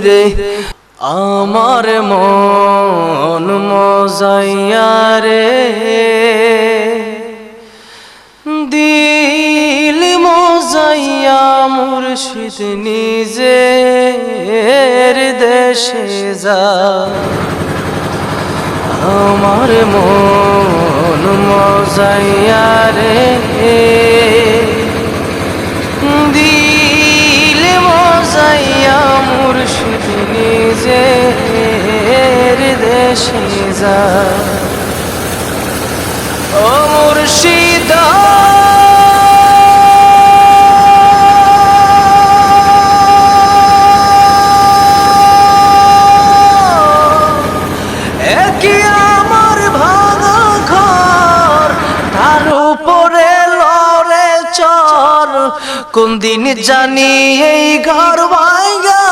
রে আমার মন মজাইয়া রে দিল মজাইয়া মুর্শিদ নিজের দেশে যা আমার মন মজাইয়া রে দিল মজাইয়া মুর্শিদ নিজের দেশে যা ও মুর্শিদ কোন দিন জানি এই ঘর ভাঙা